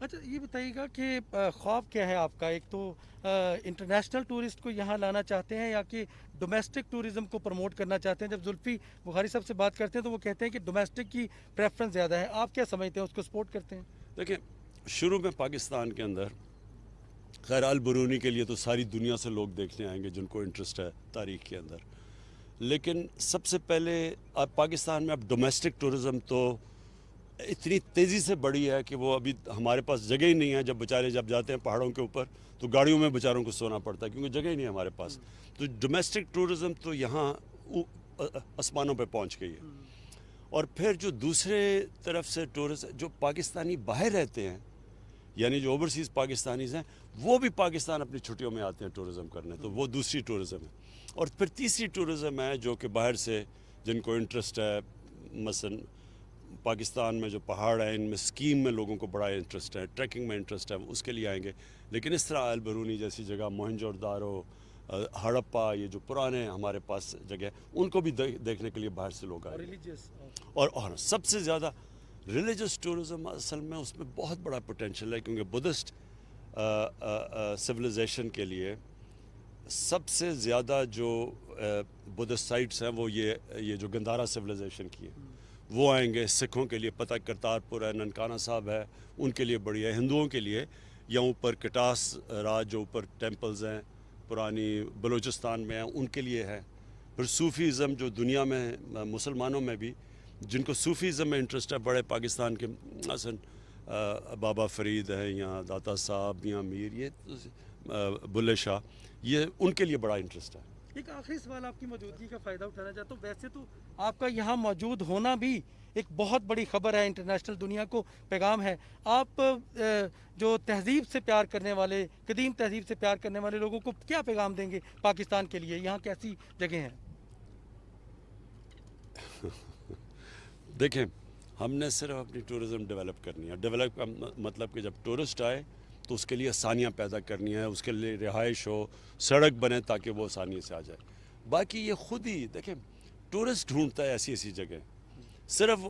अच्छा ये बताइएगा कि ख्वाब क्या है आपका? एक तो इंटरनेशनल टूरिस्ट को यहाँ लाना चाहते हैं या कि डोमेस्टिक टूरिज्म को प्रमोट करना चाहते हैं? जब जुल्फी बुखारी साहब से बात करते हैं तो वो कहते हैं कि डोमेस्टिक की प्रेफरेंस ज़्यादा है। आप क्या समझते हैं, उसको सपोर्ट करते हैं? देखिए, शुरू में पाकिस्तान के अंदर खैर अल बरूनी के लिए तो सारी दुनिया से लोग देखने आएंगे जिनको इंटरेस्ट है तारीख़ के अंदर। लेकिन सबसे पहले अब पाकिस्तान में अब डोमेस्टिक टूरिज़म तो इतनी तेज़ी से बढ़ी है कि वो अभी हमारे पास जगह ही नहीं है। जब बेचारे जब जाते हैं पहाड़ों के ऊपर तो गाड़ियों में बेचारों को सोना पड़ता है क्योंकि जगह ही नहीं है हमारे पास। तो डोमेस्टिक टूरिज़म तो यहाँ आसमानों पे पहुँच गई है। और फिर जो दूसरे तरफ से टूरिस्ट जो पाकिस्तानी बाहर रहते हैं, यानी जो ओवरसीज़ पाकिस्तानीज़ हैं, वो भी पाकिस्तान अपनी छुट्टियों में आते हैं टूरिज़म करने, तो वो दूसरी टूरिज़म है। और फिर तीसरी टूरिज़म है जो कि बाहर से जिनको इंटरेस्ट है, मसलन पाकिस्तान में जो पहाड़ हैं इनमें स्कीइंग में लोगों को बड़ा इंटरेस्ट है, ट्रैकिंग में इंटरेस्ट है, उसके लिए आएंगे। लेकिन इस तरह अल बरूनी जैसी जगह, मोहनजोदड़ो, हड़प्पा, ये जो पुराने हमारे पास जगह, उनको भी देखने के लिए बाहर से लोग आएंगे। रिलीजियस और सबसे ज़्यादा रिलीजियस टूरिज़म असल में उसमें बहुत बड़ा पोटेंशियल है क्योंकि बुद्धिस्ट सिविलाइजेशन के लिए सबसे ज़्यादा जो बुद्धिस्ट साइट्स हैं वो ये जो गंधारा सिविलाइजेशन की है, वो आएंगे। सिखों के लिए पता करतारपुर है, ननकाना साहब है, उनके लिए बढ़िया है। हिंदुओं के लिए या ऊपर कटास राज जो ऊपर टेम्पल्स हैं पुरानी बलूचिस्तान में हैं, उनके लिए है। फिर सूफ़ीज़म जो दुनिया में मुसलमानों में भी जिनको सूफ़ीज़म में इंटरेस्ट है, बड़े पाकिस्तान के मसलन बाबा फ़रीद हैं या दाता साहब या मीर, ये बुल्ले शाह, ये उनके लिए बड़ा इंटरेस्ट है। एक आखिरी सवाल आपकी मौजूदगी का फ़ायदा उठाना चाहता हूँ। वैसे तो आपका यहाँ मौजूद होना भी एक बहुत बड़ी खबर है, इंटरनेशनल दुनिया को पैगाम है। आप जो तहज़ीब से प्यार करने वाले, कदीम तहज़ीब से प्यार करने वाले लोगों को क्या पैगाम देंगे पाकिस्तान के लिए? यहाँ कैसी जगह हैं? देखें, हमने सिर्फ अपनी टूरिज़म डेवलप करनी है। डेवलप का मतलब कि जब टूरिस्ट आए तो उसके लिए आसानियाँ पैदा करनी है, उसके लिए रिहाइश हो, सड़क बने ताकि वो आसानी से आ जाए। बाकी ये ख़ुद ही देखें, टूरिस्ट ढूंढता है ऐसी ऐसी जगह, सिर्फ